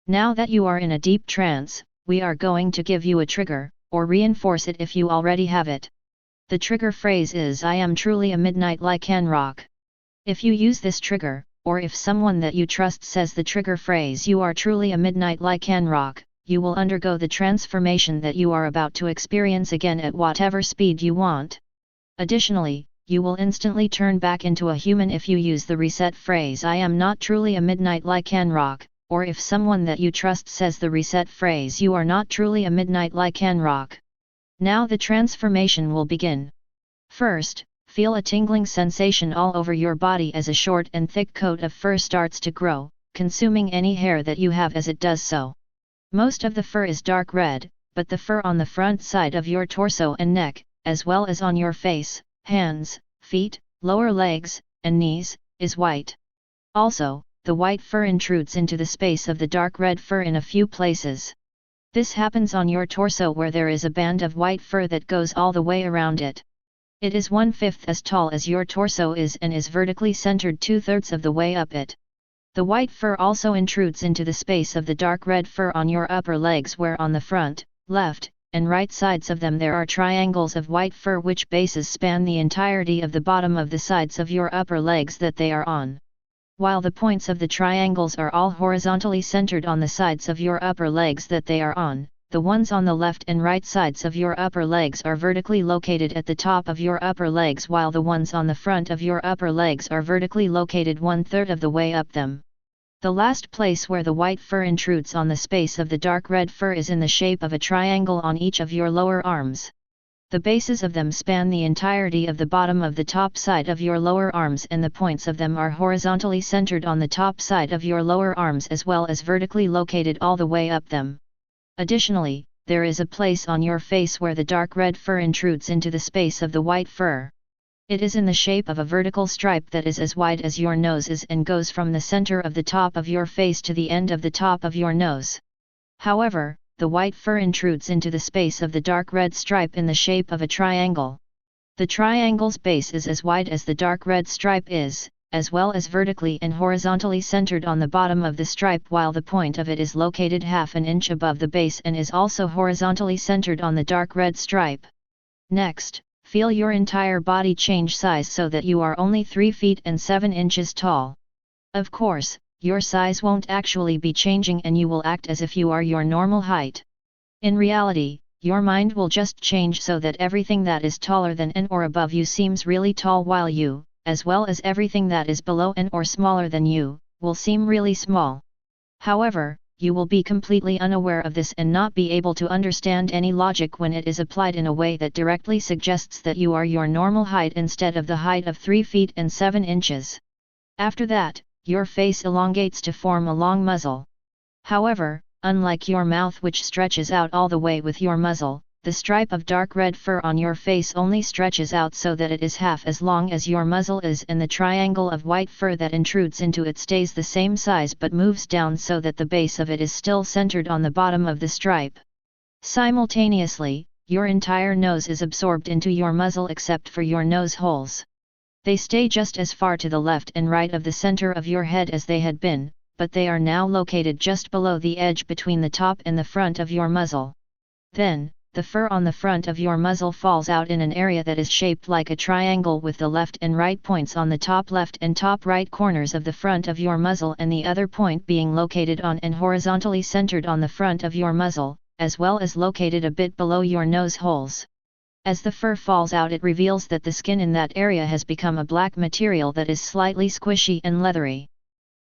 Now that you are in a deep trance, we are going to give you a trigger, or reinforce it if you already have it. The trigger phrase is "I am truly a Midnight Lycanroc." If you use this trigger, or if someone that you trust says the trigger phrase "You are truly a Midnight Lycanroc," you will undergo the transformation that you are about to experience again at whatever speed you want. Additionally, you will instantly turn back into a human if you use the reset phrase "I am not truly a Midnight Lycanroc," or if someone that you trust says the reset phrase "You are not truly a Midnight Lycanroc." Now the transformation will begin. First, feel a tingling sensation all over your body as a short and thick coat of fur starts to grow, consuming any hair that you have as it does so. Most of the fur is dark red, but the fur on the front side of your torso and neck, as well as on your face, hands, feet, lower legs, and knees, is white. Also, the white fur intrudes into the space of the dark red fur in a few places. This happens on your torso where there is a band of white fur that goes all the way around it. It is 1/5 as tall as your torso is and is vertically centered 2/3 of the way up it. The white fur also intrudes into the space of the dark red fur on your upper legs where on the front, left, and right sides of them there are triangles of white fur which bases span the entirety of the bottom of the sides of your upper legs that they are on. While the points of the triangles are all horizontally centered on the sides of your upper legs that they are on, the ones on the left and right sides of your upper legs are vertically located at the top of your upper legs while the ones on the front of your upper legs are vertically located 1/3 of the way up them. The last place where the white fur intrudes on the space of the dark red fur is in the shape of a triangle on each of your lower arms. The bases of them span the entirety of the bottom of the top side of your lower arms and the points of them are horizontally centered on the top side of your lower arms as well as vertically located all the way up them. Additionally, there is a place on your face where the dark red fur intrudes into the space of the white fur. It is in the shape of a vertical stripe that is as wide as your nose is and goes from the center of the top of your face to the end of the top of your nose. However, the white fur intrudes into the space of the dark red stripe in the shape of a triangle. The triangle's base is as wide as the dark red stripe is, as well as vertically and horizontally centered on the bottom of the stripe while the point of it is located 1/2 inch above the base and is also horizontally centered on the dark red stripe. Next, feel your entire body change size so that you are only 3 feet and 7 inches tall. Of course, your size won't actually be changing and you will act as if you are your normal height. In reality, your mind will just change so that everything that is taller than and or above you seems really tall while you, as well as everything that is below and or smaller than you, will seem really small. However, you will be completely unaware of this and not be able to understand any logic when it is applied in a way that directly suggests that you are your normal height instead of the height of 3 feet and 7 inches. After that, your face elongates to form a long muzzle. However, unlike your mouth which stretches out all the way with your muzzle, the stripe of dark red fur on your face only stretches out so that it is 1/2 as long as your muzzle is and the triangle of white fur that intrudes into it stays the same size but moves down so that the base of it is still centered on the bottom of the stripe. Simultaneously, your entire nose is absorbed into your muzzle except for your nose holes. They stay just as far to the left and right of the center of your head as they had been, but they are now located just below the edge between the top and the front of your muzzle. Then, the fur on the front of your muzzle falls out in an area that is shaped like a triangle with the left and right points on the top left and top right corners of the front of your muzzle and the other point being located on and horizontally centered on the front of your muzzle, as well as located a bit below your nose holes. As the fur falls out it reveals that the skin in that area has become a black material that is slightly squishy and leathery.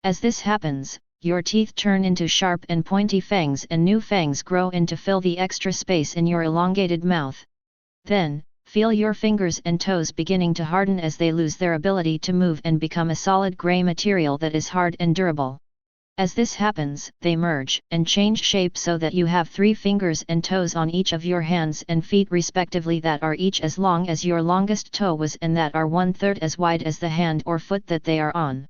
As this happens, your teeth turn into sharp and pointy fangs and new fangs grow in to fill the extra space in your elongated mouth. Then, feel your fingers and toes beginning to harden as they lose their ability to move and become a solid gray material that is hard and durable. As this happens, they merge and change shape so that you have 3 fingers and toes on each of your hands and feet respectively that are each as long as your longest toe was and that are 1/3 as wide as the hand or foot that they are on.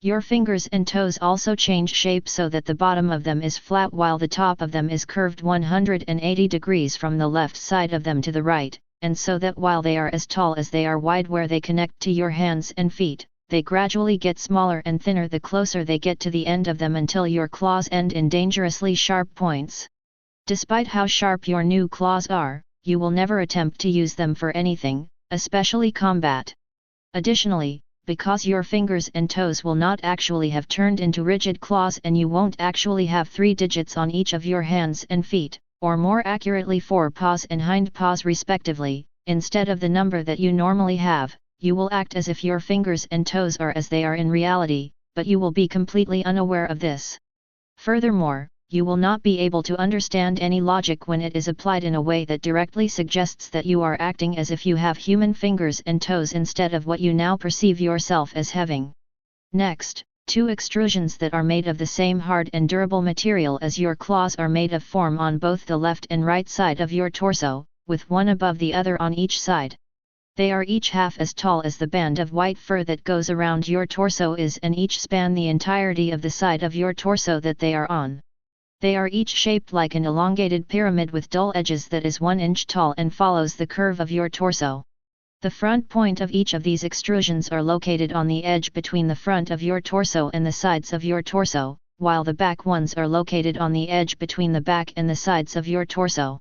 Your fingers and toes also change shape so that the bottom of them is flat while the top of them is curved 180 degrees from the left side of them to the right, and so that while they are as tall as they are wide where they connect to your hands and feet, they gradually get smaller and thinner the closer they get to the end of them until your claws end in dangerously sharp points. Despite how sharp your new claws are, you will never attempt to use them for anything, especially combat. Additionally, because your fingers and toes will not actually have turned into rigid claws and you won't actually have 3 digits on each of your hands and feet, or more accurately 4 paws and hind paws respectively, instead of the number that you normally have, you will act as if your fingers and toes are as they are in reality, but you will be completely unaware of this. Furthermore, you will not be able to understand any logic when it is applied in a way that directly suggests that you are acting as if you have human fingers and toes instead of what you now perceive yourself as having. Next, 2 extrusions that are made of the same hard and durable material as your claws are made of form on both the left and right side of your torso, with one above the other on each side. They are each half as tall as the band of white fur that goes around your torso is and each span the entirety of the side of your torso that they are on. They are each shaped like an elongated pyramid with dull edges that is 1 inch tall and follows the curve of your torso. The front point of each of these extrusions are located on the edge between the front of your torso and the sides of your torso, while the back ones are located on the edge between the back and the sides of your torso.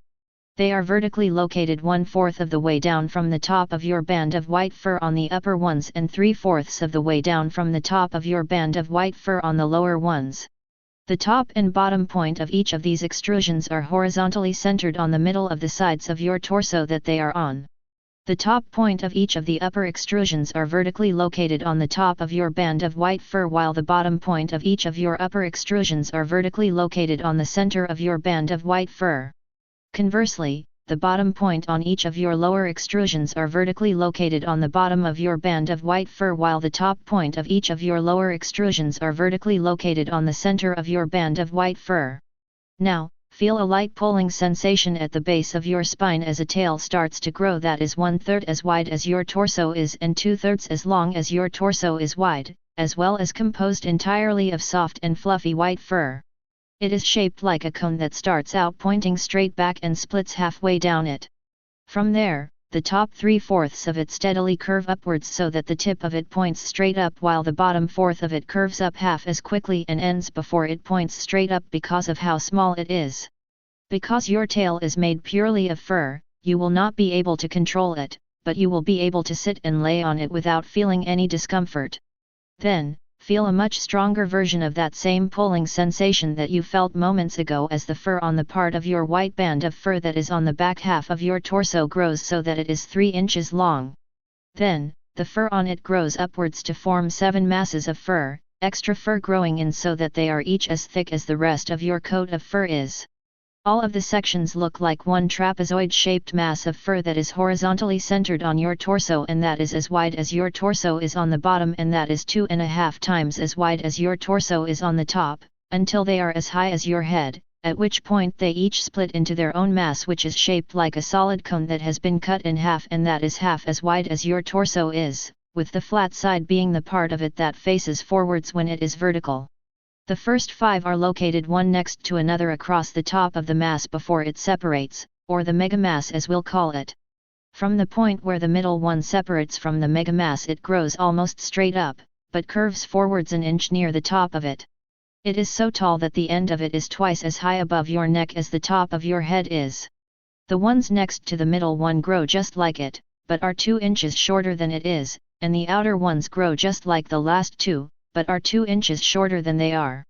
They are vertically located 1/4 of the way down from the top of your band of white fur on the upper ones and 3/4 of the way down from the top of your band of white fur on the lower ones. The top and bottom point of each of these extrusions are horizontally centered on the middle of the sides of your torso that they are on. The top point of each of the upper extrusions are vertically located on the top of your band of white fur while the bottom point of each of your upper extrusions are vertically located on the center of your band of white fur. Conversely, the bottom point on each of your lower extrusions are vertically located on the bottom of your band of white fur while the top point of each of your lower extrusions are vertically located on the center of your band of white fur. Now, feel a light pulling sensation at the base of your spine as a tail starts to grow that is 1/3 as wide as your torso is and 2/3 as long as your torso is wide, as well as composed entirely of soft and fluffy white fur. It is shaped like a cone that starts out pointing straight back and splits halfway down it. From there, the top 3/4 of it steadily curve upwards so that the tip of it points straight up while the bottom 1/4 of it curves up half as quickly and ends before it points straight up because of how small it is. Because your tail is made purely of fur, you will not be able to control it, but you will be able to sit and lay on it without feeling any discomfort. Then, feel a much stronger version of that same pulling sensation that you felt moments ago as the fur on the part of your white band of fur that is on the back half of your torso grows so that it is 3 inches long. Then, the fur on it grows upwards to form 7 masses of fur, extra fur growing in so that they are each as thick as the rest of your coat of fur is. All of the sections look like one trapezoid-shaped mass of fur that is horizontally centered on your torso and that is as wide as your torso is on the bottom and that is 2.5 times as wide as your torso is on the top, until they are as high as your head, at which point they each split into their own mass which is shaped like a solid cone that has been cut in half and that is half as wide as your torso is, with the flat side being the part of it that faces forwards when it is vertical. The first 5 are located one next to another across the top of the mass before it separates, or the megamass as we'll call it. From the point where the middle one separates from the megamass it grows almost straight up, but curves forwards an inch near the top of it. It is so tall that the end of it is twice as high above your neck as the top of your head is. The ones next to the middle one grow just like it, but are 2 inches shorter than it is, and the outer ones grow just like the last 2, but are 2 inches shorter than they are.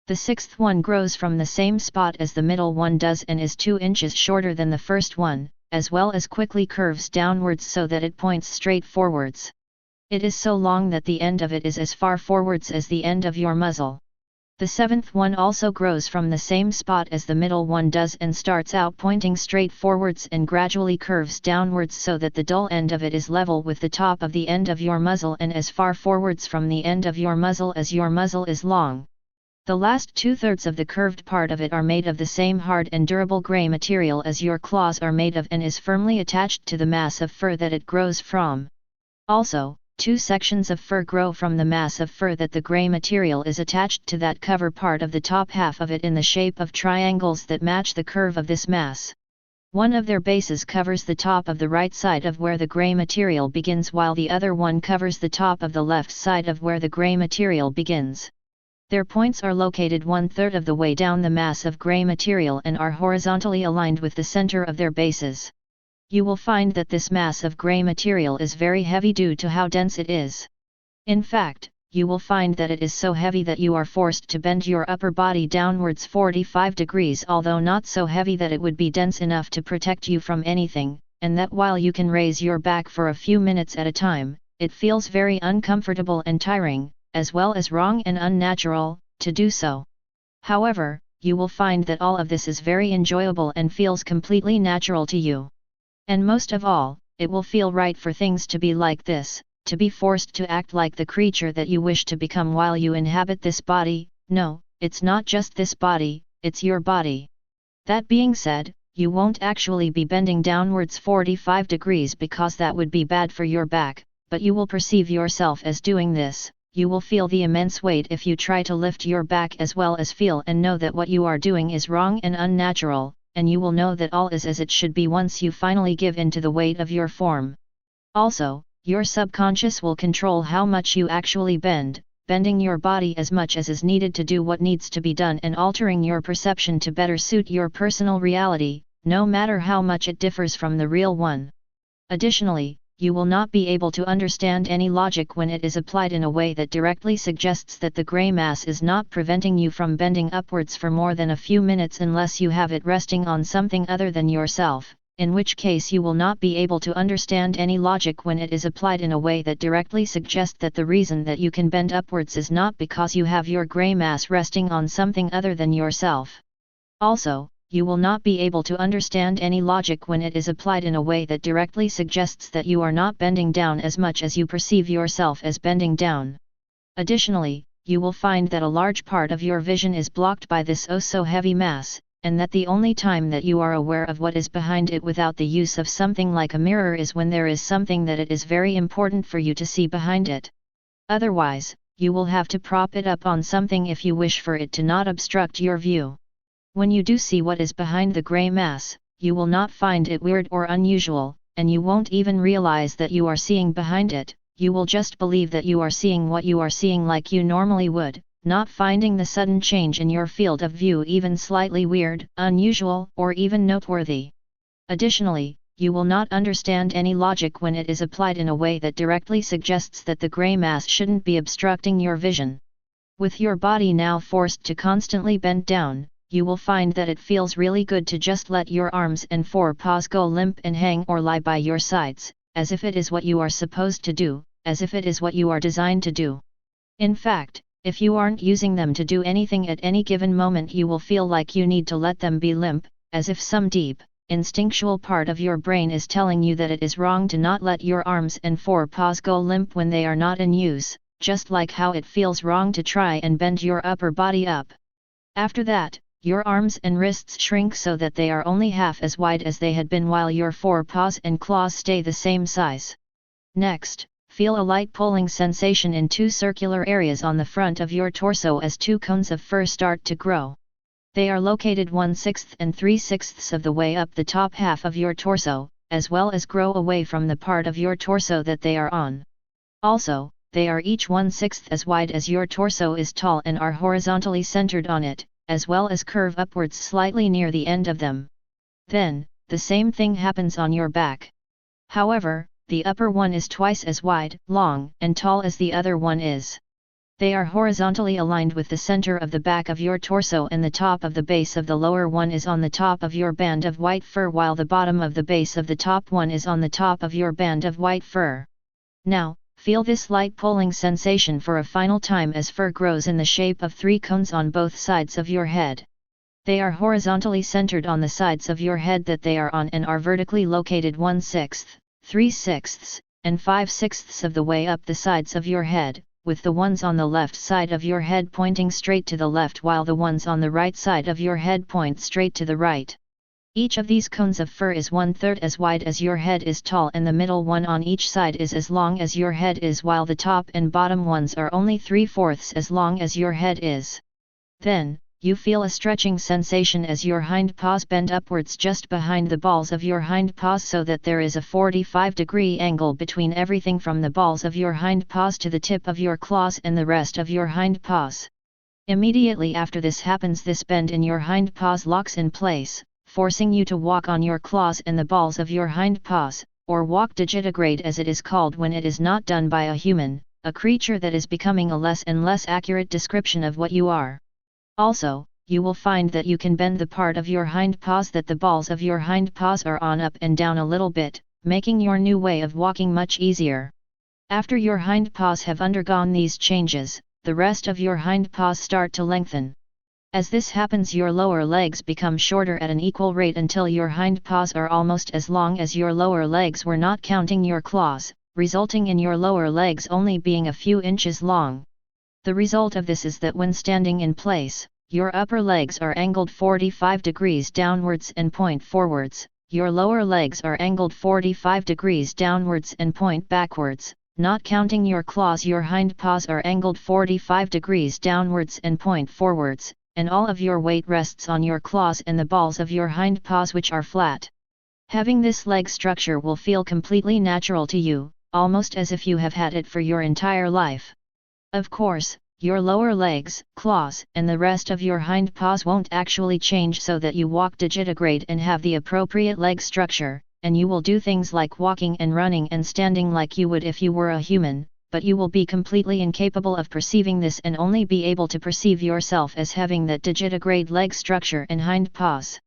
The 6th one grows from the same spot as the middle one does and is 2 inches shorter than the first one, as well as quickly curves downwards so that it points straight forwards. It is so long that the end of it is as far forwards as the end of your muzzle. The 7th one also grows from the same spot as the middle one does and starts out pointing straight forwards and gradually curves downwards so that the dull end of it is level with the top of the end of your muzzle and as far forwards from the end of your muzzle as your muzzle is long. The last 2/3 of the curved part of it are made of the same hard and durable gray material as your claws are made of and is firmly attached to the mass of fur that it grows from. Also, 2 sections of fur grow from the mass of fur that the gray material is attached to that cover part of the top half of it in the shape of triangles that match the curve of this mass. One of their bases covers the top of the right side of where the gray material begins, while the other one covers the top of the left side of where the gray material begins. Their points are located 1/3 of the way down the mass of gray material and are horizontally aligned with the center of their bases. You will find that this mass of gray material is very heavy due to how dense it is. In fact, you will find that it is so heavy that you are forced to bend your upper body downwards 45 degrees, although not so heavy that it would be dense enough to protect you from anything, and that while you can raise your back for a few minutes at a time, it feels very uncomfortable and tiring, as well as wrong and unnatural, to do so. However, you will find that all of this is very enjoyable and feels completely natural to you. And most of all, it will feel right for things to be like this, to be forced to act like the creature that you wish to become while you inhabit this body. No, it's not just this body, it's your body. That being said, you won't actually be bending downwards 45 degrees because that would be bad for your back, but you will perceive yourself as doing this. You will feel the immense weight if you try to lift your back, as well as feel and know that what you are doing is wrong and unnatural, and you will know that all is as it should be once you finally give in to the weight of your form. Also, your subconscious will control how much you actually bend, bending your body as much as is needed to do what needs to be done and altering your perception to better suit your personal reality, no matter how much it differs from the real one. Additionally, you will not be able to understand any logic when it is applied in a way that directly suggests that the gray mass is not preventing you from bending upwards for more than a few minutes unless you have it resting on something other than yourself, in which case you will not be able to understand any logic when it is applied in a way that directly suggests that the reason that you can bend upwards is not because you have your gray mass resting on something other than yourself. Also, you will not be able to understand any logic when it is applied in a way that directly suggests that you are not bending down as much as you perceive yourself as bending down. Additionally, you will find that a large part of your vision is blocked by this oh-so-heavy mass, and that the only time that you are aware of what is behind it without the use of something like a mirror is when there is something that it is very important for you to see behind it. Otherwise, you will have to prop it up on something if you wish for it to not obstruct your view. When you do see what is behind the gray mass, you will not find it weird or unusual, and you won't even realize that you are seeing behind it. You will just believe that you are seeing what you are seeing like you normally would, not finding the sudden change in your field of view even slightly weird, unusual, or even noteworthy. Additionally, you will not understand any logic when it is applied in a way that directly suggests that the gray mass shouldn't be obstructing your vision. With your body now forced to constantly bend down, you will find that it feels really good to just let your arms and forepaws go limp and hang or lie by your sides, as if it is what you are supposed to do, as if it is what you are designed to do. In fact, if you aren't using them to do anything at any given moment, you will feel like you need to let them be limp, as if some deep, instinctual part of your brain is telling you that it is wrong to not let your arms and forepaws go limp when they are not in use, just like how it feels wrong to try and bend your upper body up. After that, your arms and wrists shrink so that they are only half as wide as they had been, while your forepaws and claws stay the same size. Next, feel a light pulling sensation in two circular areas on the front of your torso as two cones of fur start to grow. They are located 1/6 and 3/6 of the way up the top half of your torso, as well as grow away from the part of your torso that they are on. Also, they are each 1/6 as wide as your torso is tall and are horizontally centered on it, as well as curve upwards slightly near the end of them. Then, the same thing happens on your back. However, the upper one is twice as wide, long, and tall as the other one is. They are horizontally aligned with the center of the back of your torso, and the top of the base of the lower one is on the top of your band of white fur, while the bottom of the base of the top one is on the top of your band of white fur. Now, feel this light pulling sensation for a final time as fur grows in the shape of three cones on both sides of your head. They are horizontally centered on the sides of your head that they are on, and are vertically located 1/6, 3/6, and 5/6 of the way up the sides of your head, with the ones on the left side of your head pointing straight to the left, while the ones on the right side of your head point straight to the right. Each of these cones of fur is 1/3 as wide as your head is tall, and the middle one on each side is as long as your head is, while the top and bottom ones are only 3/4 as long as your head is. Then, you feel a stretching sensation as your hind paws bend upwards just behind the balls of your hind paws, so that there is a 45-degree angle between everything from the balls of your hind paws to the tip of your claws and the rest of your hind paws. Immediately after this happens, this bend in your hind paws locks in place, forcing you to walk on your claws and the balls of your hind paws, or walk digitigrade as it is called when it is not done by a human, a creature that is becoming a less and less accurate description of what you are. Also, you will find that you can bend the part of your hind paws that the balls of your hind paws are on up and down a little bit, making your new way of walking much easier. After your hind paws have undergone these changes, the rest of your hind paws start to lengthen. As this happens, your lower legs become shorter at an equal rate until your hind paws are almost as long as your lower legs were, not counting your claws, resulting in your lower legs only being a few inches long. The result of this is that when standing in place, your upper legs are angled 45 degrees downwards and point forwards, your lower legs are angled 45 degrees downwards and point backwards, not counting your claws. Your hind paws are angled 45 degrees downwards and point forwards, and all of your weight rests on your claws and the balls of your hind paws, which are flat. Having this leg structure will feel completely natural to you, almost as if you have had it for your entire life. Of course, your lower legs, claws, and the rest of your hind paws won't actually change so that you walk digitigrade and have the appropriate leg structure, and you will do things like walking and running and standing like you would if you were a human, but you will be completely incapable of perceiving this and only be able to perceive yourself as having that digitigrade leg structure and hind paws.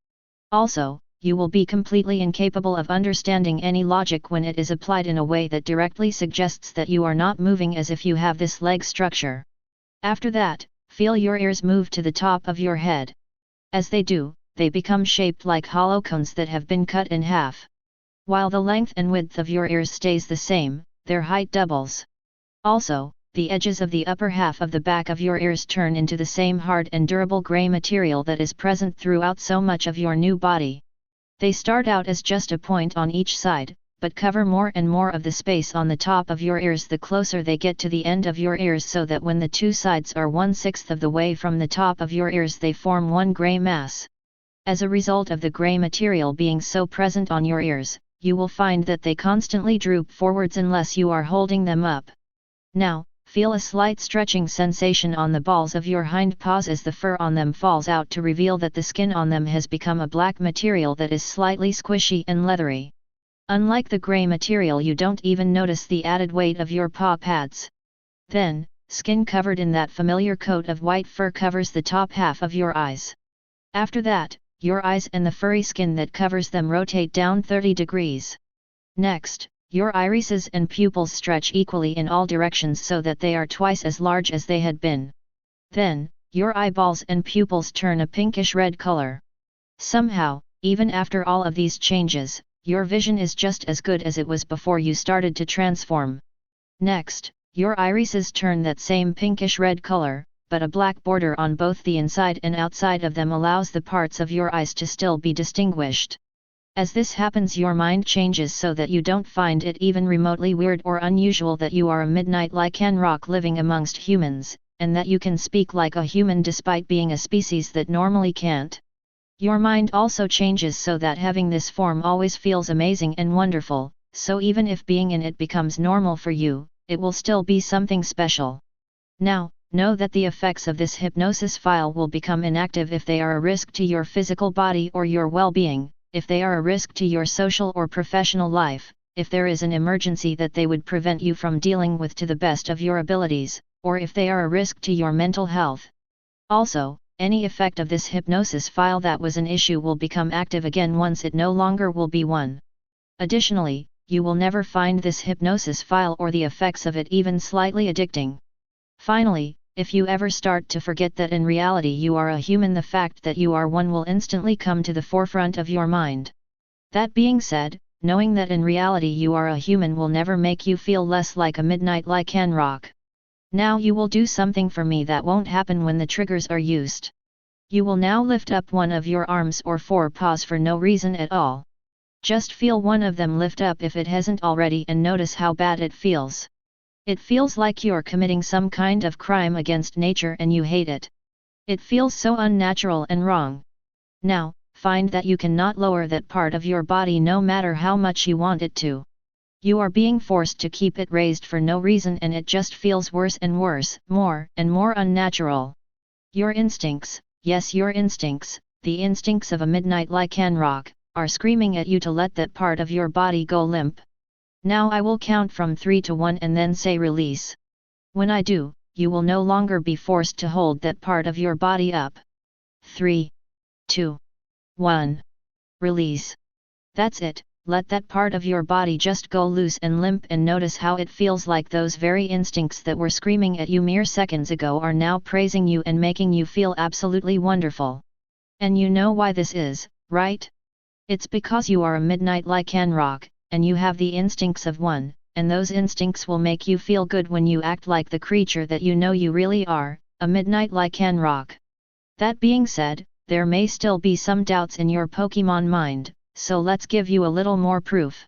Also, you will be completely incapable of understanding any logic when it is applied in a way that directly suggests that you are not moving as if you have this leg structure. After that, feel your ears move to the top of your head. As they do, they become shaped like hollow cones that have been cut in half. While the length and width of your ears stays the same, their height doubles. Also, the edges of the upper half of the back of your ears turn into the same hard and durable gray material that is present throughout so much of your new body. They start out as just a point on each side, but cover more and more of the space on the top of your ears the closer they get to the end of your ears, so that when the two sides are 1/6 of the way from the top of your ears, they form one gray mass. As a result of the gray material being so present on your ears, you will find that they constantly droop forwards unless you are holding them up. Now, feel a slight stretching sensation on the balls of your hind paws as the fur on them falls out to reveal that the skin on them has become a black material that is slightly squishy and leathery. Unlike the gray material, you don't even notice the added weight of your paw pads. Then, skin covered in that familiar coat of white fur covers the top half of your eyes. After that, your eyes and the furry skin that covers them rotate down 30 degrees. Next, your irises and pupils stretch equally in all directions so that they are twice as large as they had been. Then, your eyeballs and pupils turn a pinkish red color. Somehow, even after all of these changes, your vision is just as good as it was before you started to transform. Next, your irises turn that same pinkish red color, but a black border on both the inside and outside of them allows the parts of your eyes to still be distinguished. As this happens, your mind changes so that you don't find it even remotely weird or unusual that you are a Midnight Lycanroc living amongst humans, and that you can speak like a human despite being a species that normally can't. Your mind also changes so that having this form always feels amazing and wonderful, so even if being in it becomes normal for you, it will still be something special. Now, know that the effects of this hypnosis file will become inactive if they are a risk to your physical body or your well-being, if they are a risk to your social or professional life, if there is an emergency that they would prevent you from dealing with to the best of your abilities, or if they are a risk to your mental health. Also, any effect of this hypnosis file that was an issue will become active again once it no longer will be one. Additionally, you will never find this hypnosis file or the effects of it even slightly addicting. Finally, if you ever start to forget that in reality you are a human, the fact that you are one will instantly come to the forefront of your mind. That being said, knowing that in reality you are a human will never make you feel less like a Midnight Lycanroc. Now you will do something for me that won't happen when the triggers are used. You will now lift up one of your arms or forepaws for no reason at all. Just feel one of them lift up if it hasn't already and notice how bad it feels. It feels like you're committing some kind of crime against nature and you hate it. It feels so unnatural and wrong. Now, find that you cannot lower that part of your body no matter how much you want it to. You are being forced to keep it raised for no reason and it just feels worse and worse, more and more unnatural. Your instincts, yes your instincts, the instincts of a Midnight Lycanroc, are screaming at you to let that part of your body go limp. Now I will count from 3 to 1 and then say release. When I do, you will no longer be forced to hold that part of your body up. 3, 2, 1. Release. That's it, let that part of your body just go loose and limp and notice how it feels like those very instincts that were screaming at you mere seconds ago are now praising you and making you feel absolutely wonderful. And you know why this is, right? It's because you are a Midnight Lycanroc, and you have the instincts of one, and those instincts will make you feel good when you act like the creature that you know you really are, a Midnight Lycanroc. That being said, there may still be some doubts in your Pokemon mind, so let's give you a little more proof.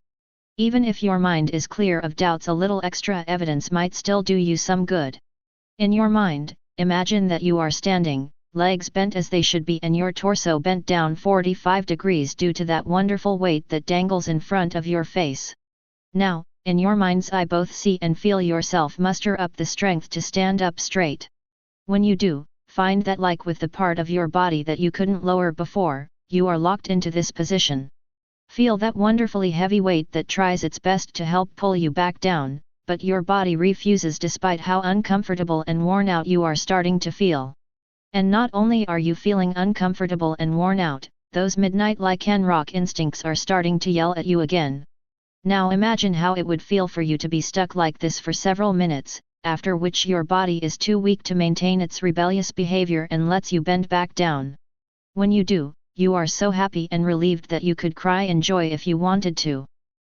Even if your mind is clear of doubts, a little extra evidence might still do you some good. In your mind, imagine that you are standing, legs bent as they should be and your torso bent down 45 degrees due to that wonderful weight that dangles in front of your face. Now, in your mind's eye both see and feel yourself muster up the strength to stand up straight. When you do, find that like with the part of your body that you couldn't lower before, you are locked into this position. Feel that wonderfully heavy weight that tries its best to help pull you back down, but your body refuses despite how uncomfortable and worn out you are starting to feel. And not only are you feeling uncomfortable and worn out, those Midnight Lycanroc instincts are starting to yell at you again. Now imagine how it would feel for you to be stuck like this for several minutes, after which your body is too weak to maintain its rebellious behavior and lets you bend back down. When you do, you are so happy and relieved that you could cry in joy if you wanted to.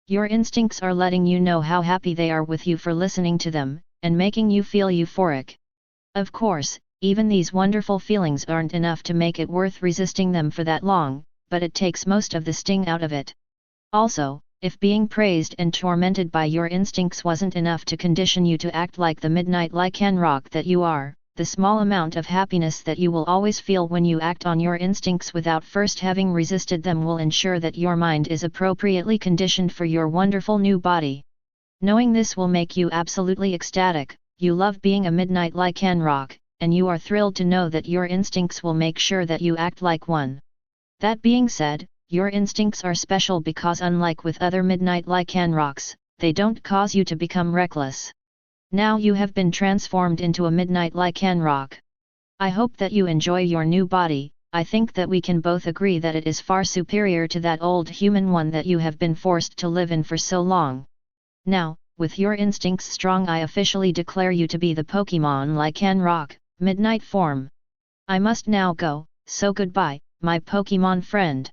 Your instincts are letting you know how happy they are with you for listening to them, and making you feel euphoric. Of course, even these wonderful feelings aren't enough to make it worth resisting them for that long, but it takes most of the sting out of it. Also, if being praised and tormented by your instincts wasn't enough to condition you to act like the Midnight Lycanroc that you are, the small amount of happiness that you will always feel when you act on your instincts without first having resisted them will ensure that your mind is appropriately conditioned for your wonderful new body. Knowing this will make you absolutely ecstatic. You love being a Midnight Lycanroc, and you are thrilled to know that your instincts will make sure that you act like one. That being said, your instincts are special because unlike with other Midnight Lycanrocs, they don't cause you to become reckless. Now you have been transformed into a Midnight Lycanroc. I hope that you enjoy your new body. I think that we can both agree that it is far superior to that old human one that you have been forced to live in for so long. Now, with your instincts strong, I officially declare you to be the Pokemon Lycanroc, Midnight form. I must now go, so goodbye, my Pokemon friend.